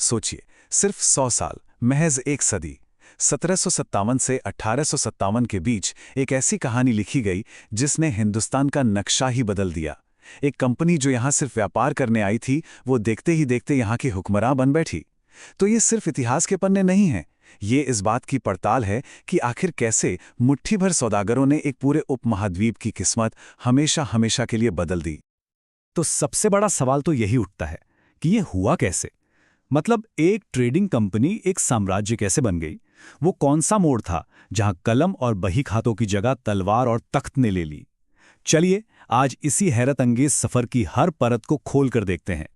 सोचिए, सिर्फ 100 साल, महज एक सदी। 1757 से 1857 के बीच एक ऐसी कहानी लिखी गई जिसने हिंदुस्तान का नक्शा ही बदल दिया। एक कंपनी जो यहां सिर्फ व्यापार करने आई थी, वो देखते ही देखते यहां की हुक्मरां बन बैठी। तो ये सिर्फ इतिहास के पन्ने नहीं हैं, ये इस बात की पड़ताल है कि आखिर कैसे मुट्ठी भर सौदागरों ने एक पूरे उपमहाद्वीप की किस्मत हमेशा हमेशा के लिए बदल दी। तो सबसे बड़ा सवाल तो यही उठता है कि ये हुआ कैसे। मतलब एक ट्रेडिंग कंपनी एक साम्राज्य कैसे बन गई। वो कौन सा मोड़ था जहां कलम और बही खातों की जगह तलवार और तख्त ने ले ली। चलिए आज इसी हैरत अंगेज सफर की हर परत को खोल कर देखते हैं।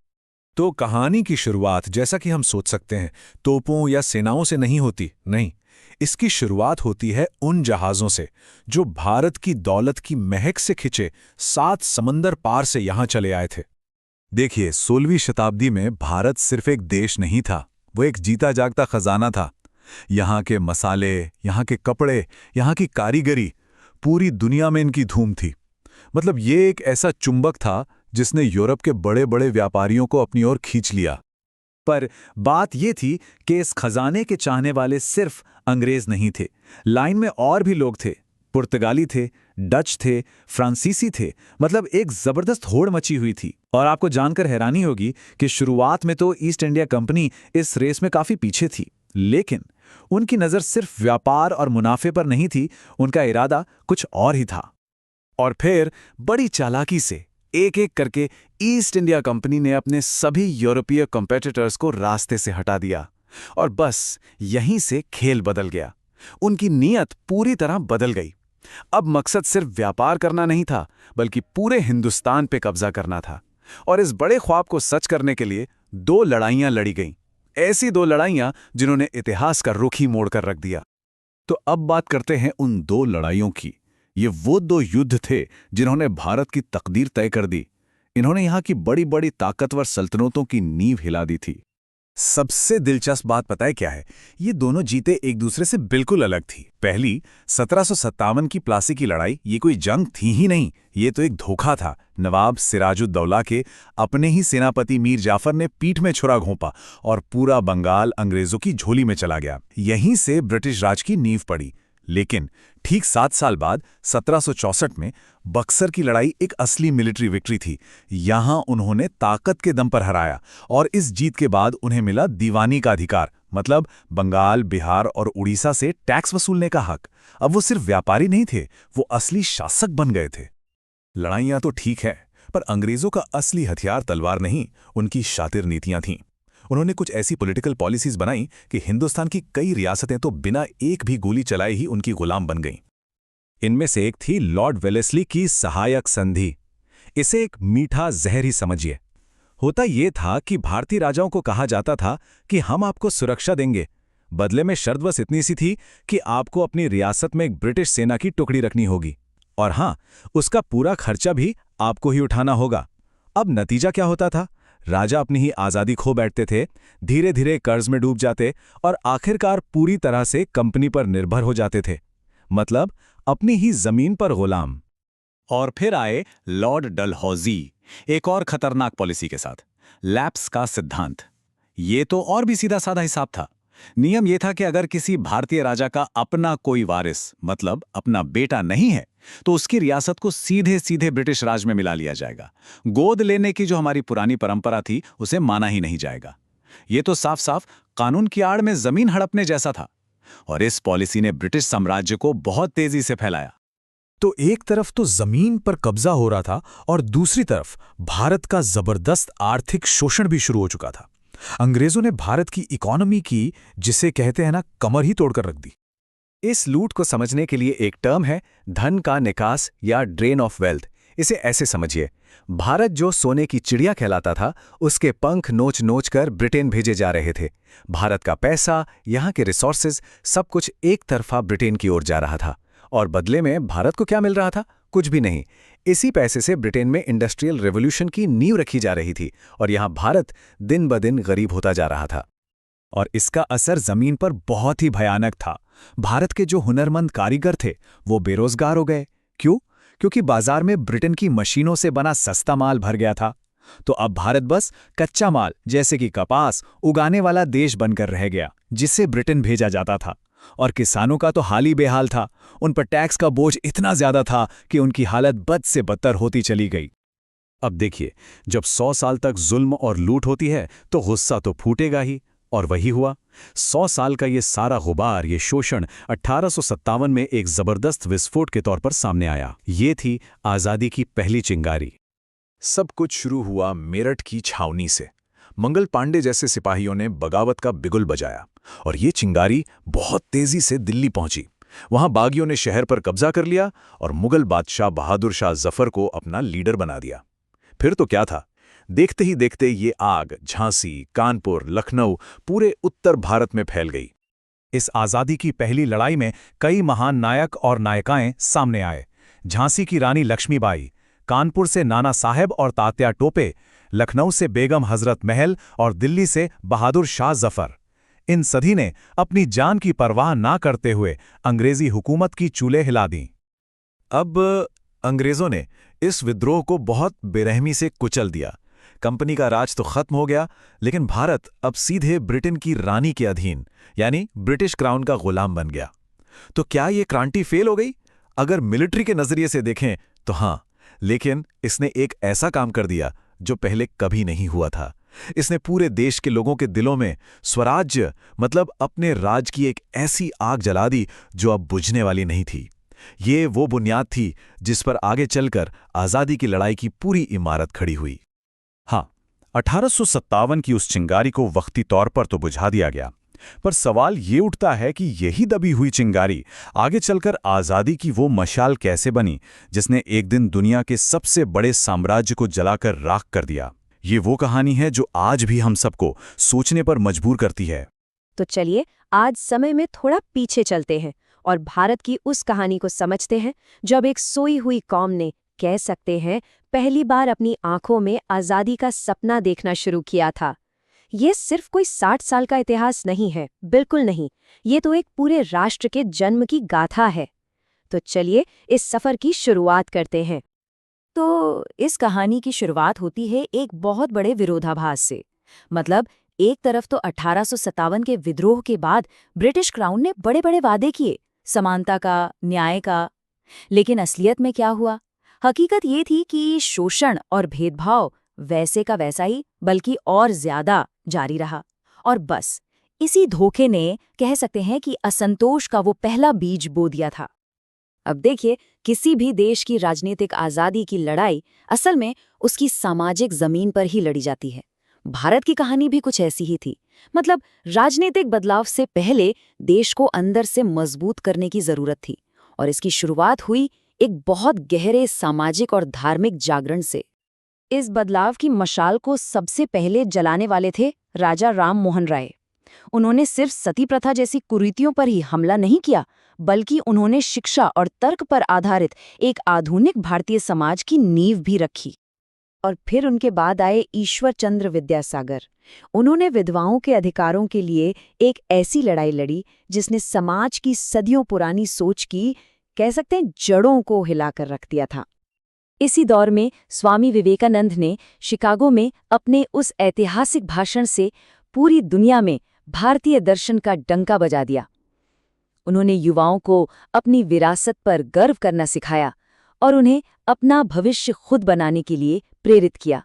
तो कहानी की शुरुआत, जैसा कि हम सोच सकते हैं, तोपों या सेनाओं से नहीं होती। नहीं, इसकी शुरुआत होती है उन जहाज़ों से जो भारत की दौलत की महक से खिंचे 7 समंदर पार से यहां चले आए थे। देखिए, 16वीं शताब्दी में भारत सिर्फ एक देश नहीं था, वो एक जीता जागता खजाना था। यहाँ के मसाले, यहाँ के कपड़े, यहाँ की कारीगरी, पूरी दुनिया में इनकी धूम थी। मतलब ये एक ऐसा चुंबक था जिसने यूरोप के बड़े बड़े व्यापारियों को अपनी ओर खींच लिया। पर बात ये थी कि इस खजाने के चाहने वाले सिर्फ अंग्रेज नहीं थे। लाइन में और भी लोग थे। पुर्तगाली थे, डच थे, फ्रांसीसी थे। मतलब एक जबरदस्त होड़ मची हुई थी। और आपको जानकर हैरानी होगी कि शुरुआत में तो ईस्ट इंडिया कंपनी इस रेस में काफी पीछे थी, लेकिन उनकी नजर सिर्फ व्यापार और मुनाफे पर नहीं थी, उनका इरादा कुछ और ही था। और फिर बड़ी चालाकी से एक एक करके ईस्ट इंडिया कंपनी ने अपने सभी यूरोपीय कॉम्पिटिटर्स को रास्ते से हटा दिया। और बस यहीं से खेल बदल गया। उनकी नीयत पूरी तरह बदल गई। अब मकसद सिर्फ व्यापार करना नहीं था, बल्कि पूरे हिंदुस्तान पे कब्जा करना था। और इस बड़े ख्वाब को सच करने के लिए 2 लड़ाइयां लड़ी गईं। ऐसी 2 लड़ाइयां जिन्होंने इतिहास का रुख ही मोड़ कर रख दिया। तो अब बात करते हैं उन 2 लड़ाइयों की। ये वो 2 युद्ध थे जिन्होंने भारत की तकदीर तय कर दी। इन्होंने यहाँ की बड़ी बड़ी ताकतवर सल्तनतों की नींव हिला दी थी। सबसे दिलचस्प बात पता है क्या है? ये दोनों जीतें एक दूसरे से बिल्कुल अलग थी। पहली 1757 की प्लासी की लड़ाई, ये कोई जंग थी ही नहीं, ये तो एक धोखा था। नवाब सिराजुद्दौला के अपने ही सेनापति मीर जाफर ने पीठ में छुरा घोंपा और पूरा बंगाल अंग्रेजों की झोली में चला गया। यहीं से ब्रिटिश राज की नींव पड़ी। लेकिन ठीक 7 साल बाद 1764 में बक्सर की लड़ाई एक असली मिलिट्री विक्ट्री थी। यहां उन्होंने ताकत के दम पर हराया और इस जीत के बाद उन्हें मिला दीवानी का अधिकार, मतलब बंगाल, बिहार और उड़ीसा से टैक्स वसूलने का हक। अब वो सिर्फ व्यापारी नहीं थे, वो असली शासक बन गए थे। लड़ाइयां तो ठीक है, पर अंग्रेजों का असली हथियार तलवार नहीं, उनकी शातिर नीतियां थीं। उन्होंने कुछ ऐसी पॉलिटिकल पॉलिसीज बनाई कि हिंदुस्तान की कई रियासतें तो बिना एक भी गोली चलाए ही उनकी गुलाम बन गईं। इनमें से एक थी लॉर्ड वेलेस्ली की सहायक संधि। इसे एक मीठा जहर ही समझिए। होता ये था कि भारतीय राजाओं को कहा जाता था कि हम आपको सुरक्षा देंगे, बदले में शर्त बस इतनी सी थी कि आपको अपनी रियासत में एक ब्रिटिश सेना की टुकड़ी रखनी होगी, और हां, उसका पूरा खर्चा भी आपको ही उठाना होगा। अब नतीजा क्या होता था? राजा अपनी ही आज़ादी खो बैठते थे, धीरे धीरे कर्ज में डूब जाते और आखिरकार पूरी तरह से कंपनी पर निर्भर हो जाते थे। मतलब अपनी ही जमीन पर गुलाम। और फिर आए लॉर्ड डलहौजी एक और खतरनाक पॉलिसी के साथ, लैप्स का सिद्धांत। ये तो और भी सीधा साधा हिसाब था। नियम ये था कि अगर किसी भारतीय राजा का अपना कोई वारिस, मतलब अपना बेटा नहीं है, तो उसकी रियासत को सीधे सीधे ब्रिटिश राज में मिला लिया जाएगा। गोद लेने की जो हमारी पुरानी परंपरा थी, उसे माना ही नहीं जाएगा। ये तो साफ साफ कानून की आड़ में जमीन हड़पने जैसा था। और इस पॉलिसी ने ब्रिटिश साम्राज्य को बहुत तेजी से फैलाया। तो एक तरफ तो जमीन पर कब्जा हो रहा था और दूसरी तरफ भारत का जबरदस्त आर्थिक शोषण भी शुरू हो चुका था। अंग्रेजों ने भारत की इकोनॉमी की, जिसे कहते हैं ना, कमर ही तोड़कर रख दी। इस लूट को समझने के लिए एक टर्म है धन का निकास या ड्रेन ऑफ वेल्थ। इसे ऐसे समझिए, भारत जो सोने की चिड़िया कहलाता था, उसके पंख नोच नोच कर ब्रिटेन भेजे जा रहे थे। भारत का पैसा, यहाँ के रिसोर्सेज, सब कुछ एक तरफा ब्रिटेन की ओर जा रहा था। और बदले में भारत को क्या मिल रहा था? कुछ भी नहीं। इसी पैसे से ब्रिटेन में इंडस्ट्रियल रेवोल्यूशन की नींव रखी जा रही थी और यहाँ भारत दिन ब दिन गरीब होता जा रहा था। और इसका असर जमीन पर बहुत ही भयानक था। भारत के जो हुनरमंद कारीगर थे, वो बेरोजगार हो गए। क्यों? क्योंकि बाजार में ब्रिटेन की मशीनों से बना सस्ता माल भर गया था। तो अब भारत बस कच्चा माल जैसे कि कपास उगाने वाला देश बनकर रह गया, जिससे ब्रिटेन भेजा जाता था। और किसानों का तो हाल ही बेहाल था। उन पर टैक्स का बोझ इतना ज्यादा था कि उनकी हालत बद से बदतर होती चली गई। अब देखिए, जब 100 साल तक जुल्म और लूट होती है तो गुस्सा तो फूटेगा ही, और वही हुआ। 100 साल का ये सारा गुबार, ये शोषण 1857 में एक जबरदस्त विस्फोट के तौर पर सामने आया। ये थी आज़ादी की पहली चिंगारी। सब कुछ शुरू हुआ मेरठ की छावनी से। मंगल पांडे जैसे सिपाहियों ने बगावत का बिगुल बजाया और ये चिंगारी बहुत तेजी से दिल्ली पहुंची। वहां बागियों ने शहर पर कब्जा कर लिया और मुगल बादशाह बहादुर शाह जफर को अपना लीडर बना दिया। फिर तो क्या था, देखते ही देखते ये आग झांसी, कानपुर, लखनऊ, पूरे उत्तर भारत में फैल गई। इस आज़ादी की पहली लड़ाई में कई महान नायक और नायिकाएं सामने आए। झांसी की रानी लक्ष्मीबाई, कानपुर से नाना साहेब और तात्या टोपे, लखनऊ से बेगम हजरत महल और दिल्ली से बहादुर शाह जफर। इन सभी ने अपनी जान की परवाह ना करते हुए अंग्रेजी हुकूमत की चूल्हे हिला दी। अब अंग्रेजों ने इस विद्रोह को बहुत बेरहमी से कुचल दिया। कंपनी का राज तो खत्म हो गया, लेकिन भारत अब सीधे ब्रिटेन की रानी के अधीन, यानी ब्रिटिश क्राउन का गुलाम बन गया। तो क्या ये क्रांति फेल हो गई? अगर मिलिट्री के नजरिए से देखें तो हाँ, लेकिन इसने एक ऐसा काम कर दिया जो पहले कभी नहीं हुआ था। इसने पूरे देश के लोगों के दिलों में स्वराज्य, मतलब अपने राज की एक ऐसी आग जला दी जो अब बुझने वाली नहीं थी। ये वो बुनियाद थी जिस पर आगे चलकर आज़ादी की लड़ाई की पूरी इमारत खड़ी हुई। हाँ, 1857 की उस चिंगारी को वक्ती तौर पर तो बुझा दिया गया, पर सवाल ये उठता है कि यही दबी हुई चिंगारी आगे चलकर आज़ादी की वो मशाल कैसे बनी जिसने एक दिन दुनिया के सबसे बड़े साम्राज्य को जलाकर राख कर दिया। ये वो कहानी है जो आज भी हम सबको सोचने पर मजबूर करती है। तो चलिए आज समय में थोड़ा पीछे चलते हैं और भारत की उस कहानी को समझते हैं जब एक सोई हुई कौम ने, कह सकते हैं, पहली बार अपनी आंखों में आज़ादी का सपना देखना शुरू किया था। ये सिर्फ कोई 60 साल का इतिहास नहीं है, बिल्कुल नहीं। ये तो एक पूरे राष्ट्र के जन्म की गाथा है। तो चलिए इस सफर की शुरुआत करते हैं। तो इस कहानी की शुरुआत होती है एक बहुत बड़े विरोधाभास से। मतलब एक तरफ तो 1857 के विद्रोह के बाद ब्रिटिश क्राउन ने बड़े बड़े वादे किए, समानता का, न्याय का। लेकिन असलियत में क्या हुआ? हकीकत ये थी कि शोषण और भेदभाव वैसे का वैसा ही, बल्कि और ज्यादा जारी रहा। और बस इसी धोखे ने, कह सकते हैं कि असंतोष का वो पहला बीज बो दिया था। अब देखिए, किसी भी देश की राजनीतिक आज़ादी की लड़ाई असल में उसकी सामाजिक जमीन पर ही लड़ी जाती है। भारत की कहानी भी कुछ ऐसी ही थी। मतलब राजनीतिक बदलाव से पहले देश को अंदर से मजबूत करने की जरूरत थी, और इसकी शुरुआत हुई एक बहुत गहरे सामाजिक और धार्मिक जागरण से। इस बदलाव की मशाल को सबसे पहले जलाने वाले थे राजा राम मोहन राय। उन्होंने सिर्फ सती प्रथा जैसी कुरीतियों पर ही हमला नहीं किया, बल्कि उन्होंने शिक्षा और तर्क पर आधारित एक आधुनिक भारतीय समाज की नींव भी रखी। और फिर उनके बाद आए ईश्वर चंद्र विद्यासागर। उन्होंने विधवाओं के अधिकारों के लिए एक ऐसी लड़ाई लड़ी जिसने समाज की सदियों पुरानी सोच की, कह सकते हैं, जड़ों को हिलाकर रख दिया था। इसी दौर में स्वामी विवेकानंद ने शिकागो में अपने उस ऐतिहासिक भाषण से पूरी दुनिया में भारतीय दर्शन का डंका बजा दिया। उन्होंने युवाओं को अपनी विरासत पर गर्व करना सिखाया और उन्हें अपना भविष्य खुद बनाने के लिए प्रेरित किया।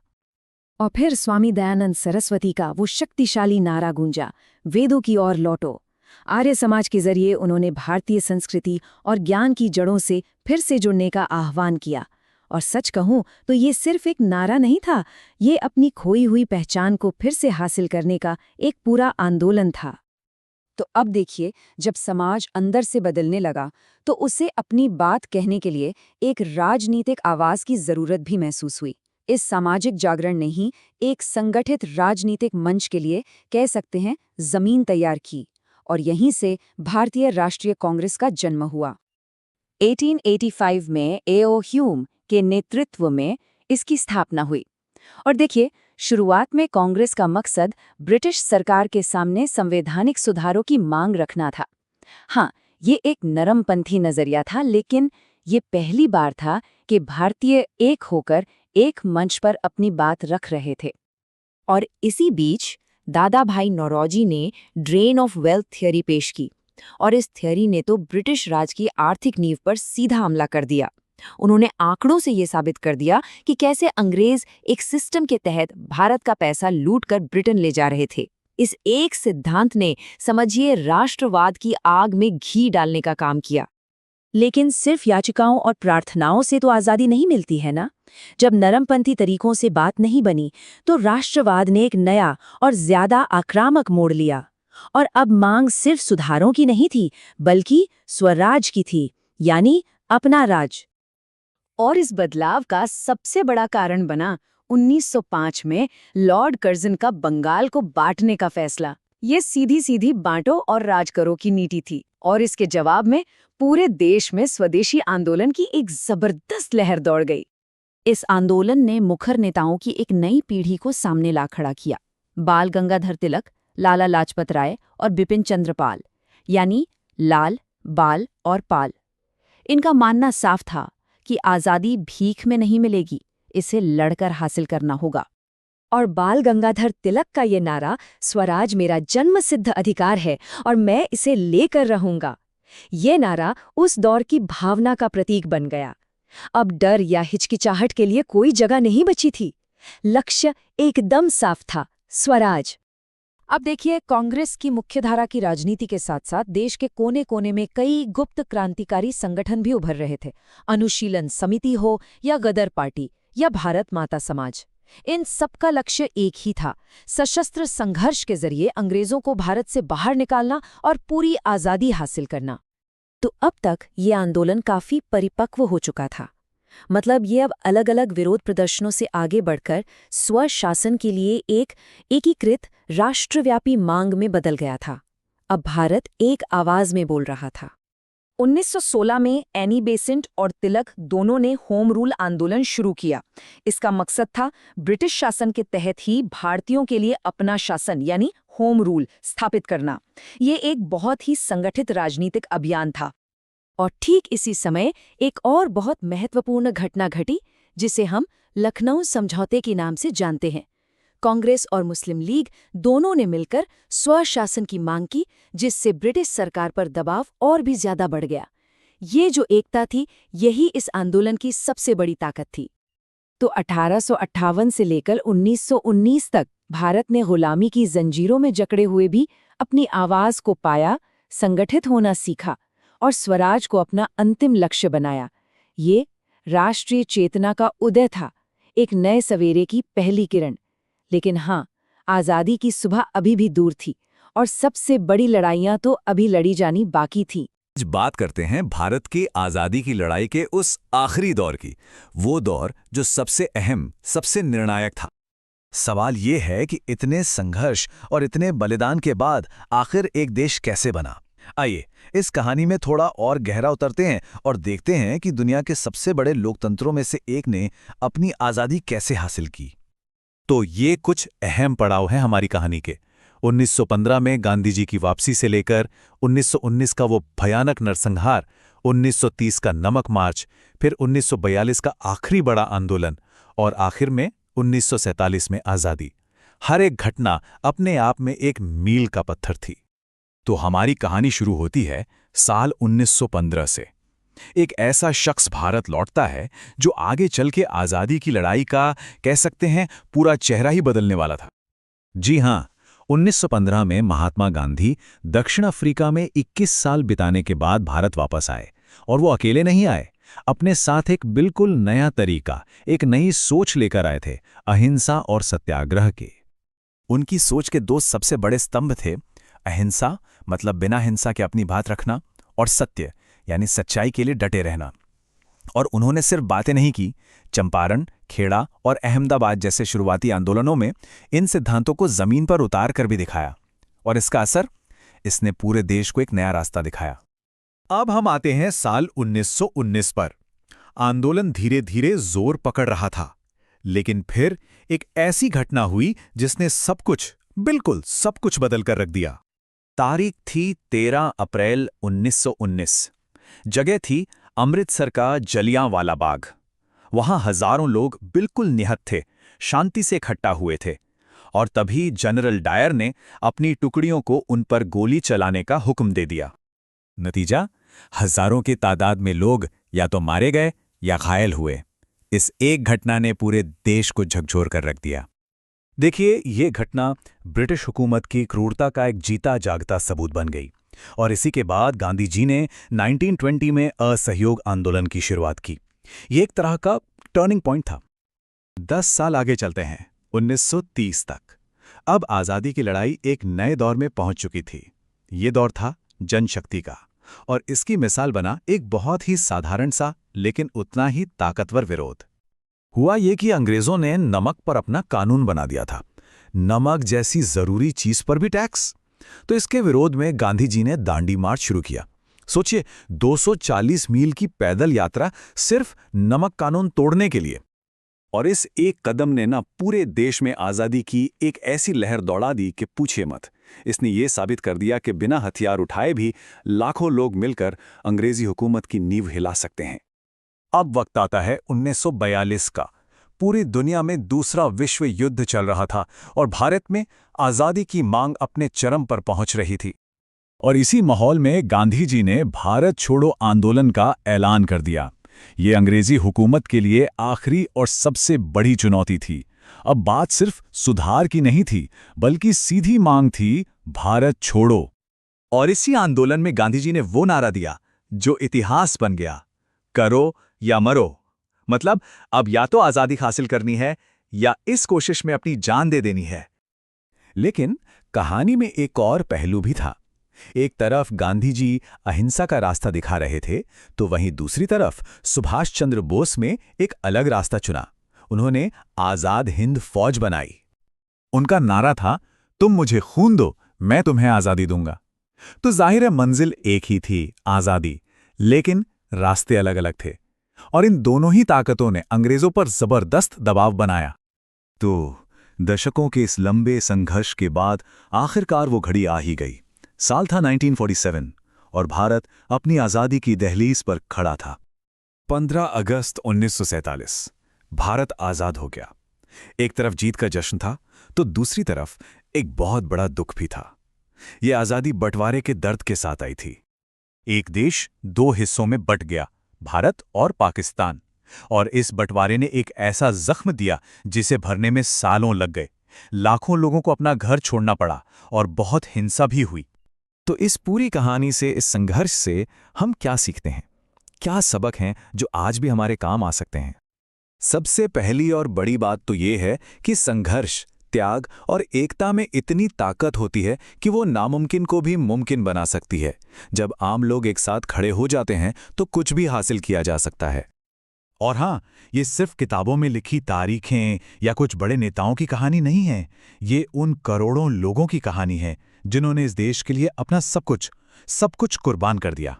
और फिर स्वामी दयानंद सरस्वती का वो शक्तिशाली नारा गूंजा, वेदों की ओर लौटो। आर्य समाज के जरिए उन्होंने भारतीय संस्कृति और ज्ञान की जड़ों से फिर से जुड़ने का आह्वान किया। और सच कहूं तो ये सिर्फ एक नारा नहीं था, ये अपनी खोई हुई पहचान को फिर से हासिल करने का एक पूरा आंदोलन था। तो अब देखिए, जब समाज अंदर से बदलने लगा तो उसे अपनी बात कहने के लिए एक राजनीतिक आवाज की जरूरत भी महसूस हुई। इस सामाजिक जागरण ने ही एक संगठित राजनीतिक मंच के लिए, कह सकते हैं, जमीन तैयार की, और यहीं से भारतीय राष्ट्रीय कांग्रेस का जन्म हुआ। 1885 में ए.ओ. ह्यूम के नेतृत्व में इसकी स्थापना हुई। और देखिए, शुरुआत में कांग्रेस का मकसद ब्रिटिश सरकार के सामने संवैधानिक सुधारों की मांग रखना था। हाँ, ये एक नरमपंथी नजरिया था, लेकिन ये पहली बार था कि भारतीय एक होकर एक मंच पर अपनी बात रख रहे थे। और इसी बीच दादा भाई नौरोजी ने ड्रेन ऑफ वेल्थ थ्योरी पेश की, और इस थ्योरी ने तो ब्रिटिश राज की आर्थिक नींव पर सीधा हमला कर दिया। उन्होंने आंकड़ों से ये साबित कर दिया कि कैसे अंग्रेज एक सिस्टम के तहत भारत का पैसा लूटकर ब्रिटेन ले जा रहे थे। इस एक सिद्धांत ने, समझिए, राष्ट्रवाद की आग में घी डालने का काम किया। लेकिन सिर्फ याचिकाओं और प्रार्थनाओं से तो आज़ादी नहीं मिलती है ना। जब नरमपंथी तरीकों से बात नहीं बनी तो राष्ट्रवाद ने एक नया और ज्यादा आक्रामक मोड़ लिया। और अब मांग सिर्फ सुधारों की नहीं थी, बल्कि स्वराज की थी, यानी अपना राज। और इस बदलाव का सबसे बड़ा कारण बना 1905 में लॉर्ड कर्जन का बंगाल को बांटने का फैसला। ये सीधी सीधी बांटो और राज करो की नीति थी, और इसके जवाब में पूरे देश में स्वदेशी आंदोलन की एक जबरदस्त लहर दौड़ गई। इस आंदोलन ने मुखर नेताओं की एक नई पीढ़ी को सामने ला खड़ा किया। बाल गंगाधर तिलक, लाला लाजपत राय और बिपिन चंद्र पाल, यानी लाल, बाल और पाल। इनका मानना साफ था कि आज़ादी भीख में नहीं मिलेगी, इसे लड़कर हासिल करना होगा। और बाल गंगाधर तिलक का ये नारा, स्वराज मेरा जन्मसिद्ध अधिकार है और मैं इसे लेकर रहूंगा, ये नारा उस दौर की भावना का प्रतीक बन गया। अब डर या हिचकिचाहट के लिए कोई जगह नहीं बची थी। लक्ष्य एकदम साफ था, स्वराज। अब देखिए, कांग्रेस की मुख्यधारा की राजनीति के साथ साथ देश के कोने कोने में कई गुप्त क्रांतिकारी संगठन भी उभर रहे थे। अनुशीलन समिति हो या गदर पार्टी या भारत माता समाज, इन सबका लक्ष्य एक ही था, सशस्त्र संघर्ष के जरिए अंग्रेजों को भारत से बाहर निकालना और पूरी आज़ादी हासिल करना। तो अब तक ये आंदोलन काफी परिपक्व हो चुका था। मतलब ये अब अलग अलग विरोध प्रदर्शनों से आगे बढ़कर स्वशासन के लिए एक एकीकृत राष्ट्रव्यापी मांग में बदल गया था। अब भारत एक आवाज में बोल रहा था। 1916 में एनी बेसेंट और तिलक दोनों ने होम रूल आंदोलन शुरू किया। इसका मकसद था ब्रिटिश शासन के तहत ही भारतीयों के लिए अपना शासन यानी होम रूल स्थापित करना। ये एक बहुत ही संगठित राजनीतिक अभियान था। और ठीक इसी समय एक और बहुत महत्वपूर्ण घटना घटी, जिसे हम लखनऊ समझौते के नाम से जानते हैं। कांग्रेस और मुस्लिम लीग दोनों ने मिलकर स्वशासन की मांग की, जिससे ब्रिटिश सरकार पर दबाव और भी ज्यादा बढ़ गया। ये जो एकता थी, यही इस आंदोलन की सबसे बड़ी ताकत थी। तो 1858 से लेकर 1919 तक भारत ने गुलामी की जंजीरों में जकड़े हुए भी अपनी आवाज को पाया, संगठित होना सीखा और स्वराज को अपना अंतिम लक्ष्य बनाया। ये राष्ट्रीय चेतना का उदय था, एक नए सवेरे की पहली किरण। लेकिन हाँ, आज़ादी की सुबह अभी भी दूर थी और सबसे बड़ी लड़ाइयाँ तो अभी लड़ी जानी बाकी थीं। आज बात करते हैं भारत की आज़ादी की लड़ाई के उस आखिरी दौर की, वो दौर जो सबसे अहम, सबसे निर्णायक था। सवाल ये है कि इतने संघर्ष और इतने बलिदान के बाद आखिर एक देश कैसे बना। आइए इस कहानी में थोड़ा और गहरा उतरते हैं और देखते हैं कि दुनिया के सबसे बड़े लोकतंत्रों में से एक ने अपनी आज़ादी कैसे हासिल की। तो ये कुछ अहम पड़ाव हैं हमारी कहानी के। 1915 में गांधी जी की वापसी से लेकर 1919 का वो भयानक नरसंहार, 1930 का नमक मार्च, फिर 1942 का आखिरी बड़ा आंदोलन और आखिर में 1947 में आज़ादी। हर एक घटना अपने आप में एक मील का पत्थर थी। तो हमारी कहानी शुरू होती है साल 1915 से। एक ऐसा शख्स भारत लौटता है जो आगे चल के आज़ादी की लड़ाई का, कह सकते हैं, पूरा चेहरा ही बदलने वाला था। जी हां, 1915 में महात्मा गांधी दक्षिण अफ्रीका में 21 साल बिताने के बाद भारत वापस आए। और वो अकेले नहीं आए, अपने साथ एक बिल्कुल नया तरीका, एक नई सोच लेकर आए थे, अहिंसा और सत्याग्रह के। उनकी सोच के दो सबसे बड़े स्तंभ थे, अहिंसा मतलब बिना हिंसा के अपनी बात रखना, और सत्य यानी सच्चाई के लिए डटे रहना। और उन्होंने सिर्फ बातें नहीं की, चंपारण, खेड़ा और अहमदाबाद जैसे शुरुआती आंदोलनों में इन सिद्धांतों को जमीन पर उतार कर भी दिखाया। और इसका असर, इसने पूरे देश को एक नया रास्ता दिखाया। अब हम आते हैं साल 1919 पर। आंदोलन धीरे धीरे जोर पकड़ रहा था, लेकिन फिर एक ऐसी घटना हुई जिसने सब कुछ, बिल्कुल सब कुछ बदल कर रख दिया। तारीख थी 13 अप्रैल 1919। जगह थी अमृतसर का जलियांवाला बाग। वहां हजारों लोग बिल्कुल निहत थे, शांति से इकट्ठा हुए थे। और तभी जनरल डायर ने अपनी टुकड़ियों को उन पर गोली चलाने का हुक्म दे दिया। नतीजा, हजारों की तादाद में लोग या तो मारे गए या घायल हुए। इस एक घटना ने पूरे देश को झकझोर कर रख दिया। देखिए, ये घटना ब्रिटिश हुकूमत की क्रूरता का एक जीता जागता सबूत बन गई। और इसी के बाद गांधी जी ने 1920 में असहयोग आंदोलन की शुरुआत की। ये एक तरह का टर्निंग पॉइंट था। 10 साल आगे चलते हैं, 1930 तक। अब आज़ादी की लड़ाई एक नए दौर में पहुंच चुकी थी। ये दौर था जनशक्ति का, और इसकी मिसाल बना एक बहुत ही साधारण सा लेकिन उतना ही ताकतवर विरोध। हुआ ये कि अंग्रेजों ने नमक पर अपना कानून बना दिया था, नमक जैसी जरूरी चीज पर भी टैक्स। तो इसके विरोध में गांधी जी ने दांडी मार्च शुरू किया। सोचिए, 240 मील की पैदल यात्रा सिर्फ नमक कानून तोड़ने के लिए। और इस एक कदम ने ना पूरे देश में आज़ादी की एक ऐसी लहर दौड़ा दी कि पूछिए मत। इसने ये साबित कर दिया कि बिना हथियार उठाए भी लाखों लोग मिलकर अंग्रेजी हुकूमत की नींव हिला सकते हैं। अब वक्त आता है 1942 का। पूरी दुनिया में दूसरा विश्व युद्ध चल रहा था और भारत में आज़ादी की मांग अपने चरम पर पहुंच रही थी। और इसी माहौल में गांधी जी ने भारत छोड़ो आंदोलन का ऐलान कर दिया। ये अंग्रेजी हुकूमत के लिए आखिरी और सबसे बड़ी चुनौती थी। अब बात सिर्फ सुधार की नहीं थी, बल्कि सीधी मांग थी, भारत छोड़ो। और इसी आंदोलन में गांधी जी ने वो नारा दिया जो इतिहास बन गया, करो या मरो। मतलब अब या तो आज़ादी हासिल करनी है या इस कोशिश में अपनी जान दे देनी है। लेकिन कहानी में एक और पहलू भी था। एक तरफ गांधी जी अहिंसा का रास्ता दिखा रहे थे, तो वहीं दूसरी तरफ सुभाष चंद्र बोस में एक अलग रास्ता चुना। उन्होंने आज़ाद हिंद फौज बनाई। उनका नारा था, तुम मुझे खून दो, मैं तुम्हें आज़ादी दूंगा। तो जाहिर है मंजिल एक ही थी, आज़ादी, लेकिन रास्ते अलग अलग थे। और इन दोनों ही ताकतों ने अंग्रेजों पर जबरदस्त दबाव बनाया। तो दशकों के इस लंबे संघर्ष के बाद आखिरकार वो घड़ी आ ही गई। साल था 1947 और भारत अपनी आज़ादी की दहलीज पर खड़ा था। 15 अगस्त 1947 भारत आज़ाद हो गया। एक तरफ जीत का जश्न था, तो दूसरी तरफ एक बहुत बड़ा दुख भी था। ये आज़ादी बंटवारे के दर्द के साथ आई थी। एक देश दो हिस्सों में बंट गया, भारत और पाकिस्तान। और इस बंटवारे ने एक ऐसा जख्म दिया जिसे भरने में सालों लग गए। लाखों लोगों को अपना घर छोड़ना पड़ा और बहुत हिंसा भी हुई। तो इस पूरी कहानी से, इस संघर्ष से हम क्या सीखते हैं? क्या सबक हैं जो आज भी हमारे काम आ सकते हैं? सबसे पहली और बड़ी बात तो ये है कि संघर्ष, त्याग और एकता में इतनी ताकत होती है कि वो नामुमकिन को भी मुमकिन बना सकती है। जब आम लोग एक साथ खड़े हो जाते हैं तो कुछ भी हासिल किया जा सकता है। और हाँ, ये सिर्फ किताबों में लिखी तारीखें या कुछ बड़े नेताओं की कहानी नहीं है। ये उन करोड़ों लोगों की कहानी है जिन्होंने इस देश के लिए अपना सब कुछ कुर्बान कर दिया।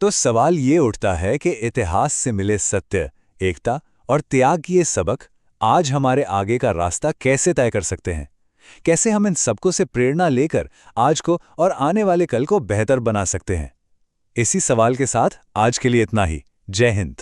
तो सवाल ये उठता है कि इतिहास से मिले सत्य, एकता और त्याग की ये सबक आज हमारे आगे का रास्ता कैसे तय कर सकते हैं? कैसे हम इन सबकों से प्रेरणा लेकर आज को और आने वाले कल को बेहतर बना सकते हैं? इसी सवाल के साथ आज के लिए इतना ही। जय हिंद।